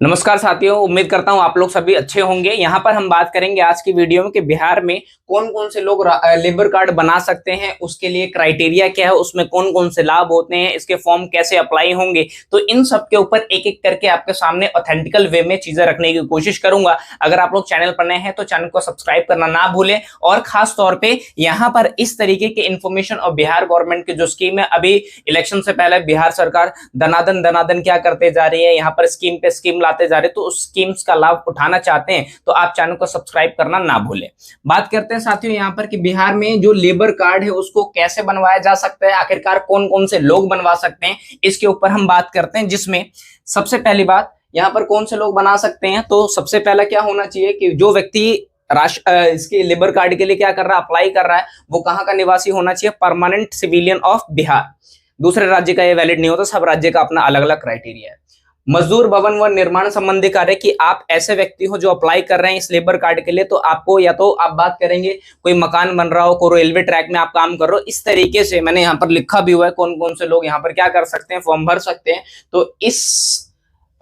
नमस्कार साथियों, उम्मीद करता हूं आप लोग सभी अच्छे होंगे। यहां पर हम बात करेंगे आज की वीडियो में कि बिहार में कौन कौन से लोग लेबर कार्ड बना सकते हैं, उसके लिए क्राइटेरिया क्या है, उसमें कौन कौन से लाभ होते हैं, इसके फॉर्म कैसे अप्लाई होंगे। तो इन सब के ऊपर एक एक करके आपके सामने ऑथेंटिकल वे में चीजें रखने की कोशिश करूंगा। अगर आप लोग चैनल पर नए हैं तो चैनल को सब्सक्राइब करना ना भूलें। और खास तौर पर यहाँ पर इस तरीके के इन्फॉर्मेशन और बिहार गवर्नमेंट की जो स्कीम है, अभी इलेक्शन से पहले बिहार सरकार दनादन दनादन क्या करते जा रही है, यहाँ पर स्कीम पे स्कीम लाते जा रहे, तो उस स्कीम्स का लाभ उठाना चाहते हैं तो आप चैनल को सब्सक्राइब करना ना भूलें। बात करते हैं साथियों यहाँ पर कि बिहार में जो लेबर कार्ड है उसको कैसे बनवाया जा सकता है, आखिरकार कौन कौन से लोग बनवा सकते हैं, इसके ऊपर हम बात करते हैं। जिसमें सबसे पहली बात यहाँ पर कौन से लोग बना सकते हैं, तो सबसे पहला क्या होना चाहिए कि जो व्यक्ति इसके लेबर कार्ड के लिए क्या कर रहा है, अप्लाई कर रहा है, वो कहाँ का निवासी होना चाहिए, परमानेंट सिविलियन ऑफ बिहार। दूसरे राज्य का ये वैलिड नहीं होता, सब राज्य का अपना अलग अलग क्राइटेरिया है। मजदूर भवन व निर्माण संबंधी कार्य कि आप ऐसे व्यक्ति हो जो अप्लाई कर रहे हैं इस लेबर कार्ड के लिए, तो आपको या तो आप बात करेंगे कोई मकान बन रहा हो, कोई रेलवे ट्रैक में आप काम कर रहे हो, इस तरीके से मैंने यहाँ पर लिखा भी हुआ है कौन कौन से लोग यहाँ पर क्या कर सकते हैं, फॉर्म भर सकते हैं। तो इस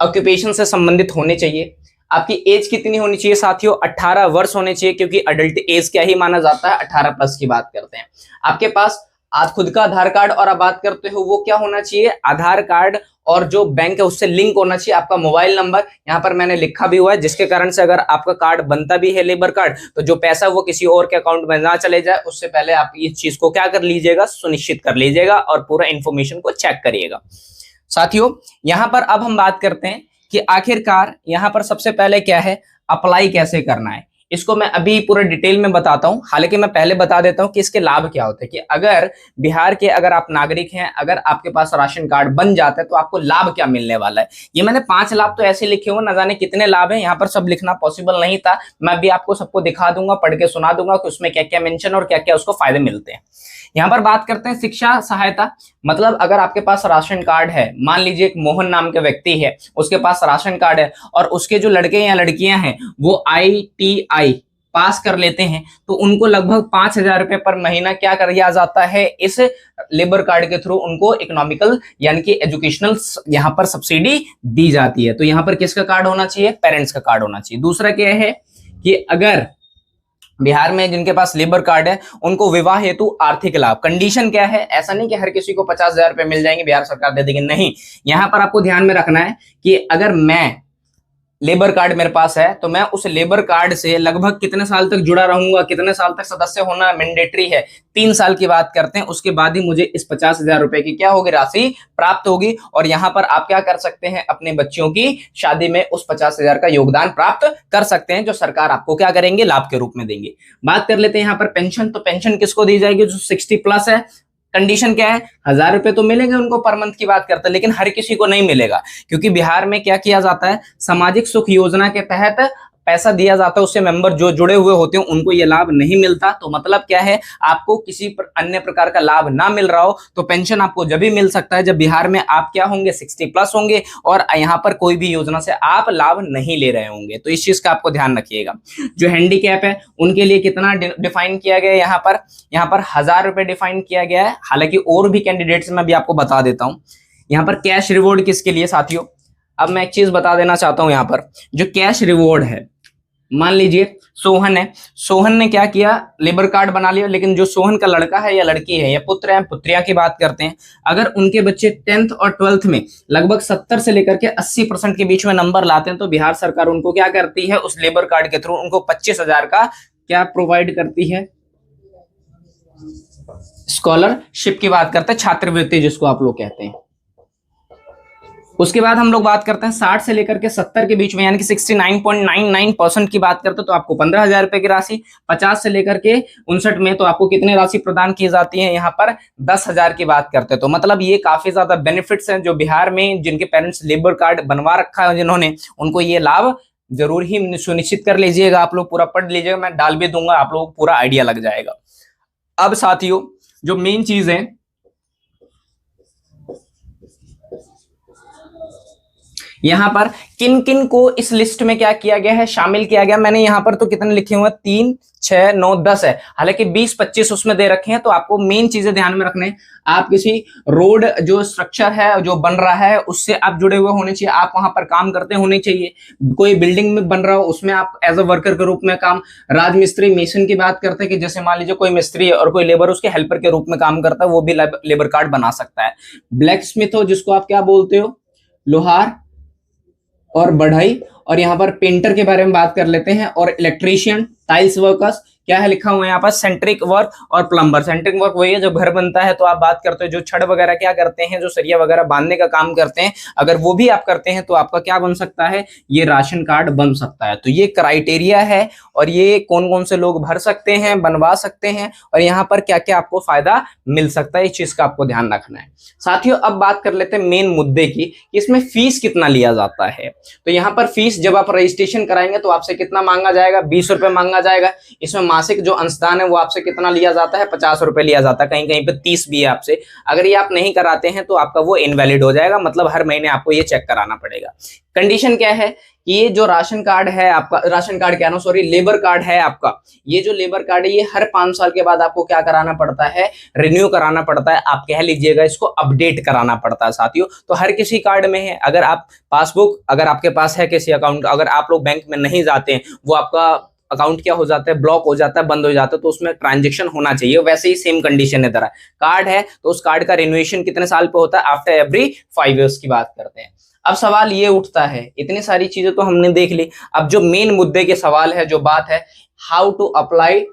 ऑक्यूपेशन से संबंधित होने चाहिए। आपकी एज कितनी होनी चाहिए साथियों, 18 वर्ष होने चाहिए, क्योंकि अडल्ट एज क्या ही माना जाता है, 18 प्लस की बात करते हैं। आपके पास आज खुद का आधार कार्ड, और आप बात करते हो वो क्या होना चाहिए, आधार कार्ड और जो बैंक है उससे लिंक होना चाहिए आपका मोबाइल नंबर। यहाँ पर मैंने लिखा भी हुआ है, जिसके कारण से अगर आपका कार्ड बनता भी है लेबर कार्ड, तो जो पैसा वो किसी और के अकाउंट में ना चले जाए, उससे पहले आप इस चीज को क्या कर लीजिएगा, सुनिश्चित कर लीजिएगा और पूरा इंफॉर्मेशन को चेक करिएगा। साथियों यहाँ पर अब हम बात करते हैं कि आखिरकार यहाँ पर सबसे पहले क्या है, अप्लाई कैसे करना है। इसको मैं अभी पूरा डिटेल में बताता हूं, हालांकि मैं पहले बता देता हूं कि इसके लाभ क्या होते हैं। कि अगर बिहार के अगर आप नागरिक हैं, अगर आपके पास राशन कार्ड बन जाता है तो आपको लाभ क्या मिलने वाला है। ये मैंने 5 लाभ तो ऐसे लिखे हुए, ना जाने कितने लाभ है, यहाँ पर सब लिखना पॉसिबल नहीं था। मैं भी आपको सबको दिखा दूंगा, पढ़ के सुना दूंगा कि उसमें क्या क्या मेंशन और क्या क्या उसको फायदे मिलते हैं। यहाँ पर बात करते हैं शिक्षा सहायता। मतलब अगर आपके पास राशन कार्ड है, मान लीजिए एक मोहन नाम के व्यक्ति है, उसके पास राशन कार्ड है और उसके जो लड़के या लड़कियां हैं वो ITI पास कर लेते हैं, तो उनको लगभग 5,000 रुपए पर महीना क्या कर दिया जाता है, इस लेबर कार्ड के थ्रू उनको इकोनॉमिकल यानी कि एजुकेशनल यहाँ पर सब्सिडी दी जाती है। तो यहाँ पर किसका कार्ड होना चाहिए, पेरेंट्स का कार्ड होना चाहिए। दूसरा क्या है कि अगर बिहार में जिनके पास लेबर कार्ड है उनको विवाह हेतु आर्थिक लाभ, कंडीशन क्या है, ऐसा नहीं कि हर किसी को 50,000 रुपए मिल जाएंगे, बिहार सरकार दे देगी, नहीं। यहां पर आपको ध्यान में रखना है कि अगर मैं लेबर कार्ड मेरे पास है तो मैं उस लेबर कार्ड से लगभग कितने साल तक जुड़ा रहूंगा, कितने साल तक सदस्य होना मैंडेटरी है, 3 साल की बात करते हैं। उसके बाद ही मुझे इस 50,000 रुपए की क्या होगी, राशि प्राप्त होगी। और यहाँ पर आप क्या कर सकते हैं, अपने बच्चों की शादी में उस 50,000 का योगदान प्राप्त कर सकते हैं, जो सरकार आपको क्या करेंगे, लाभ के रूप में देंगे। बात कर लेते हैं यहाँ पर पेंशन। तो पेंशन किसको दी जाएगी, जो 60 प्लस है। कंडीशन क्या है, 1,000 रुपए तो मिलेंगे उनको पर मंथ की बात करते हैं, लेकिन हर किसी को नहीं मिलेगा, क्योंकि बिहार में क्या किया जाता है, सामाजिक सुख योजना के तहत पैसा दिया जाता है, उससे मेंबर जो जुड़े हुए होते हैं उनको ये लाभ नहीं मिलता। तो मतलब क्या है, आपको किसी अन्य प्रकार का लाभ ना मिल रहा हो तो पेंशन आपको जब भी मिल सकता है जब बिहार में आप क्या होंगे, 60 प्लस होंगे और यहाँ पर कोई भी योजना से आप लाभ नहीं ले रहे होंगे। तो इस चीज का आपको ध्यान रखिएगा। जो हैंडीकैप है उनके लिए कितना डिफाइन किया गया है, यहाँ पर 1,000 रुपए डिफाइन किया गया है। हालांकि और भी कैंडिडेट्स में भी आपको बता देता हूँ। यहाँ पर कैश रिवॉर्ड किसके लिए साथियों, अब मैं एक चीज बता देना चाहता हूं, यहाँ पर जो कैश रिवॉर्ड है, मान लीजिए सोहन है, सोहन ने क्या किया, लेबर कार्ड बना लिया, लेकिन जो सोहन का लड़का है या लड़की है या पुत्र है, पुत्रिया की बात करते हैं, अगर उनके बच्चे 10th और 12th में लगभग 70 से लेकर के 80% के बीच में नंबर लाते हैं, तो बिहार सरकार उनको क्या करती है, उस लेबर कार्ड के थ्रू उनको 25,000 का क्या प्रोवाइड करती है, स्कॉलरशिप की बात करते हैं, छात्रवृत्ति जिसको आप लोग कहते हैं। उसके बाद हम लोग बात करते हैं 60 से लेकर के 70 के बीच में, यानी कि 69.99% की बात करते हैं, तो आपको 15,000 रुपए की राशि। 50 से लेकर के 59 में तो आपको कितने राशि प्रदान की जाती है, यहाँ पर 10,000 की बात करते हैं। तो मतलब ये काफी ज्यादा बेनिफिट्स हैं जो बिहार में जिनके पेरेंट्स लेबर कार्ड बनवा रखा है जिन्होंने, उनको ये लाभ जरूर ही सुनिश्चित कर लीजिएगा। आप लोग पूरा पढ़ लीजिएगा, मैं डाल भी दूंगा, आप लोग पूरा आइडिया लग जाएगा। अब साथियों जो मेन चीज है, यहाँ पर किन किन को इस लिस्ट में क्या किया गया है, शामिल किया गया। मैंने यहाँ पर तो कितने लिखे हुए हैं, 3, 6, 9, 10 है, हालांकि 20, 25 उसमें दे रखे हैं। तो आपको मेन चीजें ध्यान में रखने हैं। आप किसी रोड जो स्ट्रक्चर है जो बन रहा है उससे आप जुड़े हुए होने चाहिए, आप वहां पर काम करते होने चाहिए। कोई बिल्डिंग में बन रहा हो उसमें आप एज अ वर्कर के रूप में काम, राजमिस्त्री मेसन की बात करते हैं कि जैसे मान लीजिए कोई मिस्त्री है और कोई लेबर उसके हेल्पर के रूप में काम करता है, वो भी लेबर कार्ड बना सकता है। ब्लैक स्मिथ हो जिसको आप क्या बोलते हो, लोहार और बढ़ई। और यहाँ पर पेंटर के बारे में बात कर लेते हैं, और इलेक्ट्रीशियन, टाइल्स वर्कर्स, क्या है लिखा हुआ है यहाँ पर, सेंट्रिक वर्क और प्लम्बर। सेंट्रिक वर्क वही है जो घर बनता है, तो आप बात करते हो जो छड़ वगैरह क्या करते हैं, जो सरिया वगैरह बांधने का काम करते हैं, अगर वो भी आप करते हैं तो आपका क्या बन सकता है, ये राशन कार्ड बन सकता है। तो ये क्राइटेरिया है और ये कौन कौन से लोग भर सकते हैं, बनवा सकते हैं, और यहाँ पर क्या क्या आपको फायदा मिल सकता है, इस चीज का आपको ध्यान रखना है। साथियों अब बात कर लेते हैं मेन मुद्दे की, इसमें फीस कितना लिया जाता है। तो यहाँ पर फीस जब आप रजिस्ट्रेशन कराएंगे तो आपसे कितना मांगा जाएगा, 20 रुपए मांगा जाएगा। इसमें मासिक जो अंशदान है वो आपसे कितना लिया जाता है, 50 रुपए लिया जाता है, कहीं कहीं पे 30 भी है आपसे। अगर ये आप नहीं कराते हैं तो आपका वो इनवैलिड हो जाएगा, मतलब हर महीने आपको ये चेक कराना पड़ेगा। कंडीशन क्या है कि ये जो राशन कार्ड है आपका, राशन कार्ड क्या ना सॉरी लेबर कार्ड है आपका, ये जो लेबर कार्ड है ये हर 5 साल के बाद आपको क्या कराना पड़ता है, रिन्यू कराना पड़ता है, आप कह लीजिएगा इसको अपडेट कराना पड़ता है साथियों। तो हर किसी कार्ड में है, अगर आप पासबुक अगर आपके पास है किसी अकाउंट, अगर आप लोग बैंक में नहीं जाते हैं, वो आपका अकाउंट क्या हो जाता है, ब्लॉक हो जाता है, बंद हो जाता है, तो उसमें ट्रांजैक्शन होना चाहिए। वैसे ही सेम कंडीशन है, तरह कार्ड है तो उस कार्ड का रिन्यूएशन कितने साल पे होता है, आफ्टर एवरी 5 ईयर्स की बात करते हैं। अब सवाल ये उठता है, इतनी सारी चीजें तो हमने देख ली, अब जो मेन मुद्दे के सवाल है, जो बात है, how to apply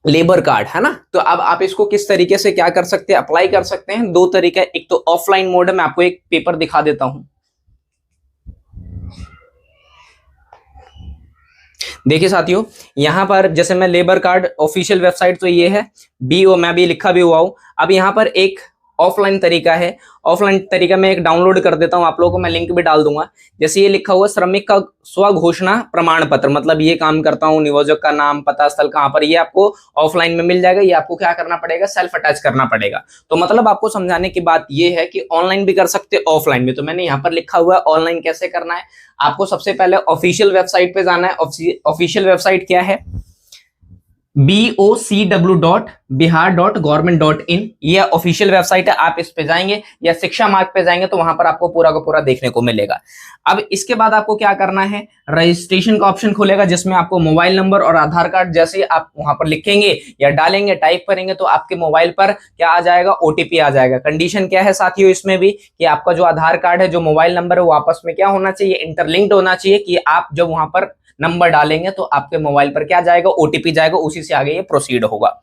labour card, है ना। तो अब आप इसको किस तरीके से क्या कर सकते हैं, अप्लाई कर सकते हैं। 2 तरीका, एक तो ऑफलाइन मोड है, मैं आपको एक पेपर दिखा देता हूं। देखिए साथियों, यहां पर जैसे मैं लेबर कार्ड ऑफिशियल वेबसाइट तो ये है, मैं भी लिखा भी हुआ हूं। अब यहां पर एक ऑफलाइन तरीका है, ऑफलाइन तरीका मैं एक डाउनलोड कर देता हूं आप लोगों को, मैं लिंक भी डाल दूंगा। जैसे ये लिखा हुआ श्रमिक का स्वघोषणा प्रमाण पत्र, मतलब ये काम करता हूं, नियोजक का नाम, पता स्थल कहां पर, ये आपको ऑफलाइन में मिल जाएगा। ये आपको क्या करना पड़ेगा, सेल्फ अटैच करना पड़ेगा। तो मतलब आपको समझाने की बात ये है कि ऑनलाइन भी कर सकते, ऑफलाइन भी। तो मैंने यहाँ पर लिखा हुआ है ऑनलाइन कैसे करना है। आपको सबसे पहले ऑफिशियल वेबसाइट पे जाना है। ऑफिशियल वेबसाइट क्या है, bocw.bihar.government.in, ये ऑफिशियल वेबसाइट है। आप इस पे जाएंगे या शिक्षा मार्ग पे जाएंगे तो वहां पर आपको पूरा का पूरा देखने को मिलेगा। अब इसके बाद आपको क्या करना है, रजिस्ट्रेशन का ऑप्शन खुलेगा जिसमें आपको मोबाइल नंबर और आधार कार्ड जैसे आप वहां पर लिखेंगे या डालेंगे, टाइप करेंगे तो आपके मोबाइल पर क्या आ जाएगा, ओटीपी आ जाएगा। कंडीशन क्या है साथियों इसमें भी, कि आपका जो आधार कार्ड है, जो मोबाइल नंबर है, वो आपस में क्या होना चाहिए, इंटरलिंक्ड होना चाहिए, कि आप जब वहां पर नंबर डालेंगे तो आपके मोबाइल पर क्या जाएगा, ओटीपी जाएगा, उसी से आगे ये प्रोसीड होगा।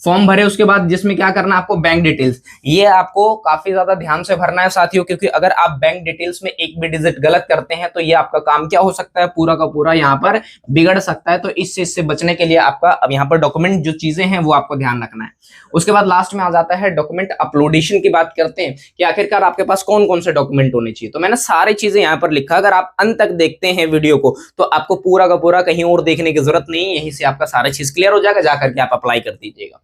फॉर्म भरे उसके बाद जिसमें क्या करना है आपको, बैंक डिटेल्स, ये आपको काफी ज्यादा ध्यान से भरना है साथियों, क्योंकि अगर आप बैंक डिटेल्स में एक भी डिजिट गलत करते हैं तो ये आपका काम क्या हो सकता है, पूरा का पूरा यहाँ पर बिगड़ सकता है। तो इस चीज से बचने के लिए आपका अब यहाँ पर डॉक्यूमेंट जो चीजें हैं वो आपको ध्यान रखना है। उसके बाद लास्ट में आ जाता है डॉक्यूमेंट अपलोडेशन की बात करते हैं, कि आखिरकार आपके पास कौन कौन से डॉक्यूमेंट होने चाहिए। तो मैंने सारी चीजें यहाँ पर लिखा, अगर आप अंत तक देखते हैं वीडियो को तो आपको पूरा का पूरा कहीं और देखने की जरूरत नहीं है, यहीं से आपका सारा चीज क्लियर हो जाएगा, जाकर के आप अप्लाई कर दीजिएगा।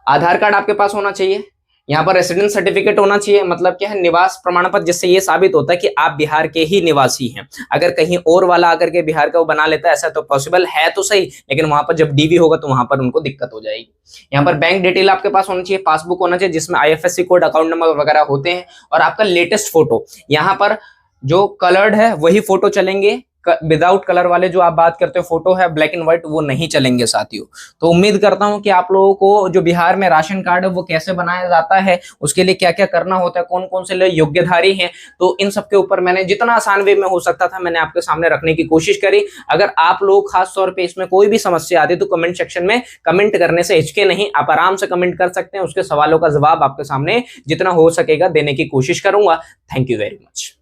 आधार कार्ड आपके पास होना चाहिए, यहाँ पर रेसिडेंस सर्टिफिकेट होना चाहिए, मतलब क्या है, निवास प्रमाण पत्र, जिससे ये साबित होता है कि आप बिहार के ही निवासी हैं। अगर कहीं और वाला आकर के बिहार का वो बना लेता है, ऐसा तो पॉसिबल है तो सही, लेकिन वहां पर जब डीवी होगा तो वहां पर उनको दिक्कत हो जाएगी। यहाँ पर बैंक डिटेल आपके पास होना चाहिए, पासबुक होना चाहिए जिसमें आईएफएससी कोड, अकाउंट नंबर वगैरह होते हैं, और आपका लेटेस्ट फोटो। यहाँ पर जो कलर्ड है वही फोटो चलेंगे, विदाउट कलर वाले जो आप बात करते हो फोटो है ब्लैक एंड व्हाइट, वो नहीं चलेंगे साथियों। तो उम्मीद करता हूं कि आप लोगों को जो बिहार में राशन कार्ड है वो कैसे बनाया जाता है, उसके लिए क्या क्या करना होता है, कौन कौन से लोग योग्यधारी हैं, तो इन सब के ऊपर मैंने जितना आसान वे में हो सकता था मैंने आपके सामने रखने की कोशिश करी। अगर आप लोग खास तौर पर इसमें कोई भी समस्या आती तो कमेंट सेक्शन में कमेंट करने से हिचके नहीं, आप आराम से कमेंट कर सकते हैं, उसके सवालों का जवाब आपके सामने जितना हो सकेगा देने की कोशिश करूंगा। Thank you very much.